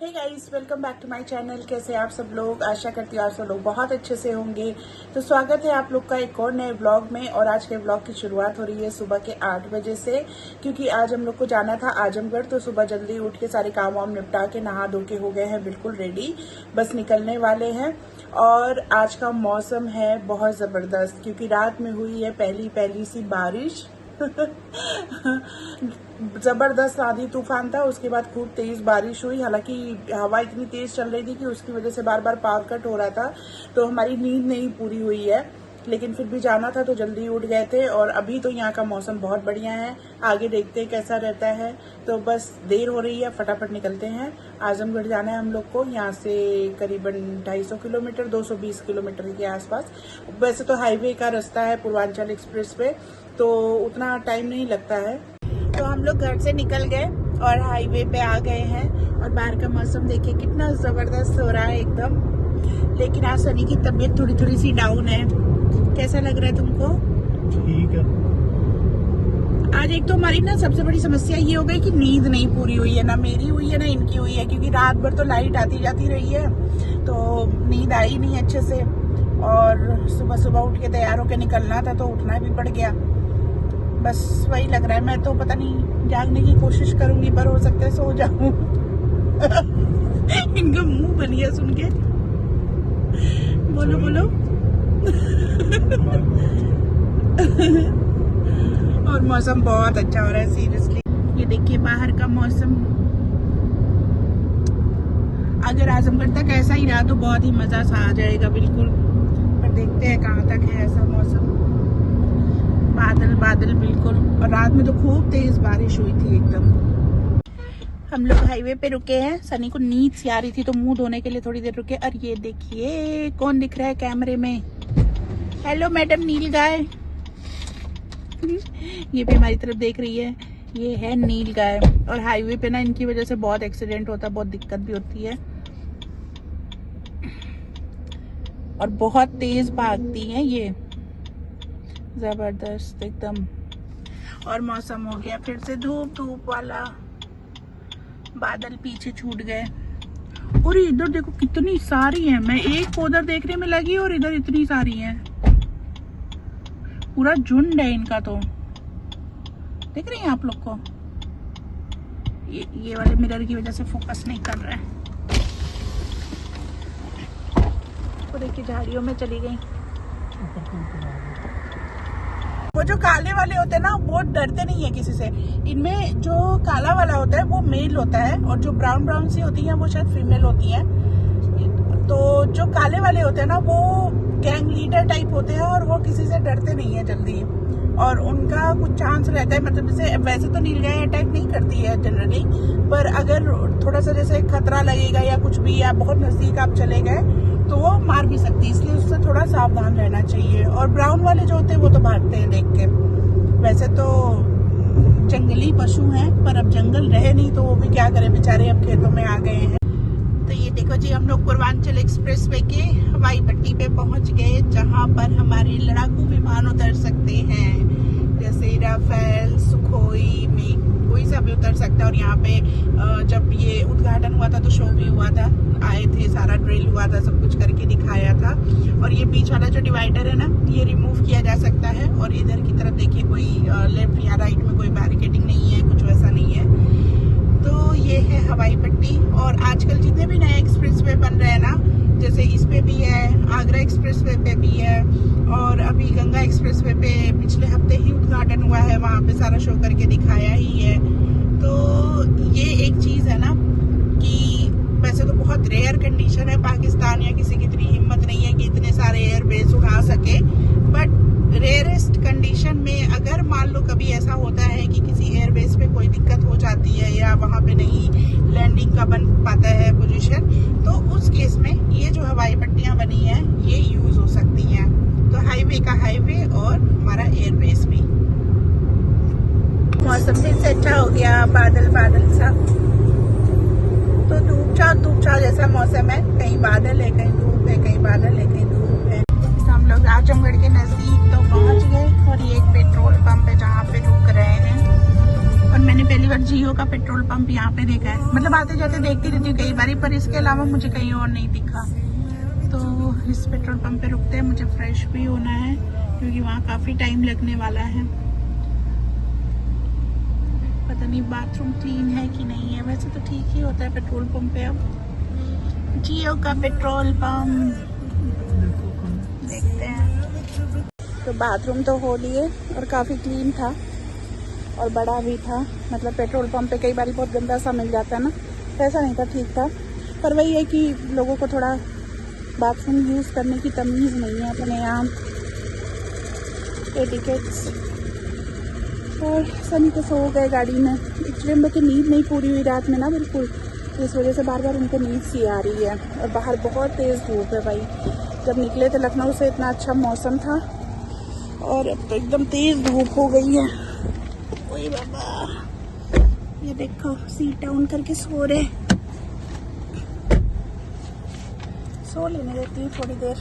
Hey guys, welcome back to my channel. कैसे आप सब लोग? आशा करती हूँ आप सब लोग बहुत अच्छे से होंगे। तो स्वागत है आप लोग का एक और नए ब्लॉग में। और आज के ब्लॉग की शुरुआत हो रही है सुबह के 8 बजे से, क्योंकि आज हम लोग को जाना था आजमगढ़। तो सुबह जल्दी उठ के सारे काम वाम निपटा के नहा धो के हो गए हैं बिल्कुल रेडी, बस निकलने वाले हैं। और आज का मौसम है बहुत ज़बरदस्त, क्योंकि रात में हुई है पहली सी बारिश। जबरदस्त आंधी तूफान था, उसके बाद खूब तेज बारिश हुई। हालांकि हवा इतनी तेज चल रही थी कि उसकी वजह से बार बार पावर कट हो रहा था, तो हमारी नींद नहीं पूरी हुई है। लेकिन फिर भी जाना था तो जल्दी उठ गए थे। और अभी तो यहाँ का मौसम बहुत बढ़िया है, आगे देखते हैं कैसा रहता है। तो बस देर हो रही है, फटाफट निकलते हैं। आजमगढ़ जाना है हम लोग को, यहाँ से करीबन 250 किलोमीटर 220 किलोमीटर के आसपास। वैसे तो हाईवे का रास्ता है पूर्वांचल एक्सप्रेस पे, तो उतना टाइम नहीं लगता है। तो हम लोग घर से निकल गए और हाईवे पे आ गए हैं। और बाहर का मौसम देखिए कितना जबरदस्त हो रहा है एकदम। लेकिन आज सनी की तबीयत थोड़ी सी डाउन है। कैसा लग रहा है तुमको? ठीक है। आज एक तो हमारी ना सबसे बड़ी समस्या ये हो गई कि नींद नहीं पूरी हुई है, ना मेरी हुई है ना इनकी हुई है, क्योंकि रात भर तो लाइट आती जाती रही है, तो नींद आई नहीं अच्छे से। और सुबह उठ के तैयार होकर निकलना था तो उठना भी पड़ गया। बस वही लग रहा है। मैं तो पता नहीं, जागने की कोशिश करूंगी पर हो सकता है सो जाऊं। इनका मुंह बन गया सुन के। बोलो। और मौसम बहुत अच्छा हो रहा है सीरियसली। ये देखिए बाहर का मौसम। अगर आजमगढ़ तक ऐसा ही रहा तो बहुत ही मजा सा आ जाएगा बिल्कुल, पर देखते हैं कहाँ तक है ऐसा मौसम। बादल बिल्कुल। और रात में तो खूब तेज बारिश हुई थी एकदम। हम लोग हाईवे पे रुके हैं। सनी को नींद सी आ रही थी तो मुंह धोने के लिए थोड़ी देर रुके। और ये देखिए कौन दिख रहा है कैमरे में। हेलो मैडम नील गाय। ये भी हमारी तरफ देख रही है। ये है नील गाय। और हाईवे पे ना इनकी वजह से बहुत एक्सीडेंट होता है, बहुत दिक्कत भी होती है। और बहुत तेज भागती हैं ये, जबरदस्त एकदम। और मौसम हो गया फिर से धूप वाला, बादल पीछे छूट गए। और इधर देखो कितनी सारी हैं। मैं एक उधर देखने में लगी और इधर इतनी सारी हैं। पूरा झुंड है इनका। तो देख रही हैं आप लोग को? ये वाले मिरर की वजह से फोकस नहीं कर रहा है। वो देखिए झाड़ियों में चली गई। वो जो काले वाले होते हैं ना, वो डरते नहीं है किसी से। इनमें जो काला वाला होता है वो मेल होता है, और जो ब्राउन सी होती है वो शायद फीमेल होती है। तो जो काले वाले होते हैं ना, वो गैंग लीडर टाइप होते हैं और वो किसी से डरते नहीं है जल्दी। और उनका कुछ चांस रहता है, मतलब जैसे वैसे तो नीलगाय अटैक नहीं करती है जनरली, पर अगर थोड़ा सा जैसे खतरा लगेगा या कुछ भी, या बहुत नजदीक आप चले गए तो वो मार भी सकती है, इसलिए उससे थोड़ा सावधान रहना चाहिए। और ब्राउन वाले जो होते हैं वो तो भागते हैं देख के। वैसे तो जंगली पशु हैं, पर अब जंगल रहे नहीं तो वो भी क्या करें बेचारे, अब खेतों में आ गए हैं। तो ये देखो जी, हम लोग पूर्वांचल एक्सप्रेस वे के हवाई पट्टी पे पहुंच गए, जहां पर हमारे लड़ाकू विमान उतर सकते हैं, जैसे राफेल, सुखोई में कोई सा भी उतर सकता है। और यहाँ पे जब ये उद्घाटन हुआ था तो शो भी हुआ था, आए थे, सारा ड्रिल हुआ था, सब कुछ करके दिखाया था। और ये बीच वाला जो डिवाइडर है ना, ये रिमूव किया जा सकता है। और इधर की तरफ देखिए कोई लेफ्ट या राइट में कोई बैरिकेडिंग नहीं है, कुछ वैसा नहीं है। तो ये है हवाई पट्टी। और आजकल जितने भी नए एक्सप्रेस वे बन रहे हैं ना, जैसे इस पे भी है, आगरा एक्सप्रेस वे पे भी है, और अभी गंगा एक्सप्रेस वे पे पिछले हफ्ते ही उद्घाटन हुआ है, वहाँ पे सारा शो करके दिखाया ही है। तो ये एक चीज़ है ना कि वैसे तो बहुत रेयर कंडीशन है, पाकिस्तान या किसी की इतनी हिम्मत नहीं है कि इतने सारे एयरबेस उड़ा सके। बट रेयरेस्ट कंडीशन में अगर मान लो कभी ऐसा होता है कि किसी एयरबेस पे कोई दिक्कत हो जाती है, या वहाँ पे नहीं लैंडिंग का बन पाता है पोजीशन, तो उस केस में ये जो हवाई पट्टियाँ बनी हैं ये यूज हो सकती हैं। तो हाईवे का हाईवे और हमारा एयरबेस भी। मौसम भी अच्छा हो गया, बादल सा। तो धूप छाव जैसा मौसम है, कहीं बादल है, कहीं धूप है, कहीं बादल है, कहीं धूप है। तो हम लोग आजमगढ़ के नजदीक तो पहुंच गए। और ये एक पेट्रोल पंप है जहाँ पे रुक रहे हैं। और मैंने पहली बार जियो का पेट्रोल पंप यहाँ पे देखा है। मतलब आते जाते देखती रहती हूँ कई बार, पर इसके अलावा मुझे कहीं और नहीं दिखा। तो इस पेट्रोल पंप पे रुकते हैं, मुझे फ्रेश भी होना है क्योंकि वहाँ काफ़ी टाइम लगने वाला है। पता नहीं बाथरूम क्लीन है कि नहीं है, वैसे तो ठीक ही होता है पेट्रोल पंप पे। अब जियो का पेट्रोल पंप देखते हैं। तो बाथरूम तो हो लिए और काफ़ी क्लीन था और बड़ा भी था। मतलब पेट्रोल पंप पे कई बार बहुत गंदा सा मिल जाता है ना, तो ऐसा नहीं था, ठीक था। पर वही है कि लोगों को थोड़ा बाथरूम यूज़ करने की तमीज़ नहीं है अपने यहाँ, एटिकेट्स। और सनी तो सो गए गाड़ी में। एक्चुअली हम लोग की नींद नहीं पूरी हुई रात में ना बिल्कुल, इस वजह से बार बार उनको नींद सी आ रही है। और बाहर बहुत तेज़ धूप है भाई। जब निकले थे लखनऊ से इतना अच्छा मौसम था और अब तो एकदम तेज़ धूप हो गई है। ओए बाबा, ये देखो सीट डाउन करके सो रहे। सो लेने देती हूँ थोड़ी देर।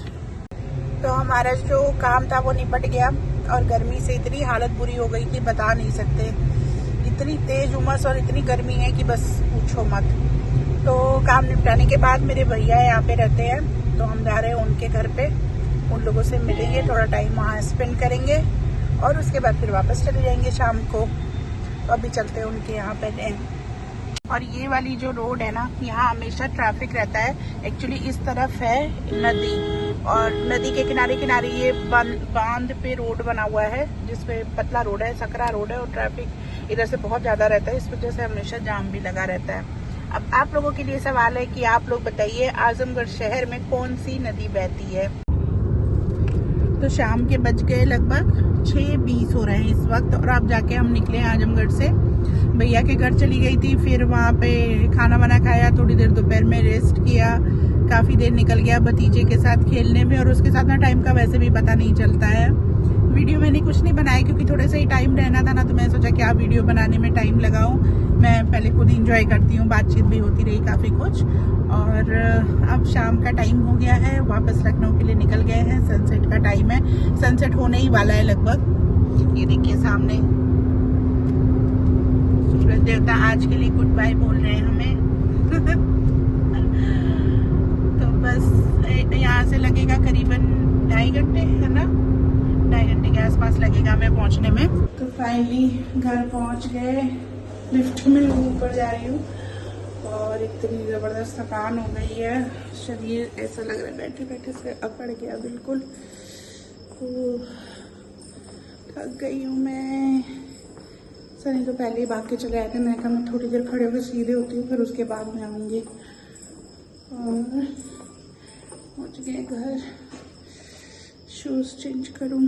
तो हमारा जो काम था वो निपट गया और गर्मी से इतनी हालत बुरी हो गई कि बता नहीं सकते। इतनी तेज उमस और इतनी गर्मी है कि बस पूछो मत। तो काम निपटाने के बाद मेरे भैया यहाँ पे रहते हैं, तो हम जा रहे हैं उनके घर पे, उन लोगों से मिलेंगे, थोड़ा टाइम वहाँ स्पेंड करेंगे और उसके बाद फिर वापस चले जाएंगे शाम को। तो अभी चलते हैं उनके यहाँ पे। और ये वाली जो रोड है ना, यहाँ हमेशा ट्रैफिक रहता है। एक्चुअली इस तरफ है नदी और नदी के किनारे किनारे ये बांध पे रोड बना हुआ है, जिसपे पतला रोड है, सकरा रोड है और ट्रैफिक इधर से बहुत ज़्यादा रहता है। इस वजह से हमेशा जाम भी लगा रहता है। अब आप लोगों के लिए सवाल है कि आप लोग बताइए आजमगढ़ शहर में कौन सी नदी बहती है। तो शाम के बज गए लगभग 6:20 हो रहे हैं इस वक्त और अब जाके हम निकले आजमगढ़ से। भैया के घर चली गई थी, फिर वहाँ पे खाना वाना खाया, थोड़ी देर दोपहर में रेस्ट किया, काफ़ी देर निकल गया भतीजे के साथ खेलने में। और उसके साथ ना टाइम का वैसे भी पता नहीं चलता है। वीडियो मैंने कुछ नहीं बनाया क्योंकि थोड़ा सा ही टाइम रहना था ना, तो मैं सोचा क्या वीडियो बनाने में टाइम लगाऊं। मैं पहले खुद इंजॉय करती हूँ, बातचीत भी होती रही काफ़ी कुछ। और अब शाम का टाइम हो गया है, वापस लखनऊ के लिए निकल गए हैं। सनसेट का टाइम है, सनसेट होने ही वाला है लगभग। ये देखिए सामने सूरज देवता आज के लिए गुड बाय बोल रहे हैं हमें। तो बस यहाँ से लगेगा करीबन 2.5 घंटे, है ना, 2.5 घंटे के आसपास लगेगा मैं पहुँचने में। तो फाइनली घर पहुँच गए। लिफ्ट में ऊपर जा रही हूँ और इतनी ज़बरदस्त थकान हो गई है, शरीर ऐसा लग रहा है बैठे बैठे से अकड़ गया बिल्कुल। थक गई हूँ मैं। सनी तो पहले ही भाग के चले आए थे। मैं कहा मैं थोड़ी देर खड़े होकर सीधे होती हूँ, फिर उसके बाद में आऊँगी। और पहुँच गए घर, शूज़ चेंज करूँ।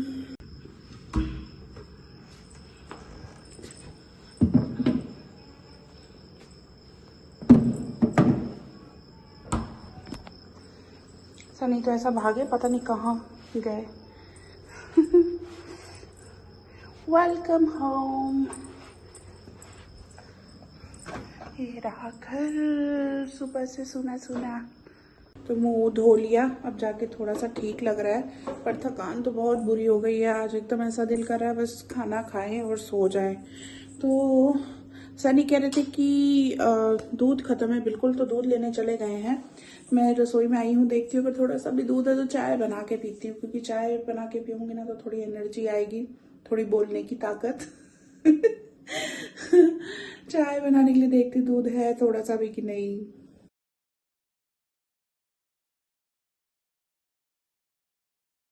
सनी तो ऐसा भागे पता नहीं कहाँ गए। Welcome home. ये रहा घर, सुबह से सुना सुना। तो मुंह धो लिया, अब जाके थोड़ा सा ठीक लग रहा है, पर थकान तो बहुत बुरी हो गई है आज। एकदम ऐसा दिल कर रहा है बस खाना खाएं और सो जाएं। तो सनी कह रहे थे कि दूध खत्म है बिल्कुल, तो दूध लेने चले गए हैं। मैं रसोई में आई हूँ, देखती हूँ अगर थोड़ा सा भी दूध है तो चाय बना के पीती हूँ, क्योंकि चाय बना के पीऊँगी ना तो थोड़ी एनर्जी आएगी, थोड़ी बोलने की ताकत। चाय बनाने के लिए देखती दूध है थोड़ा सा भी कि नहीं।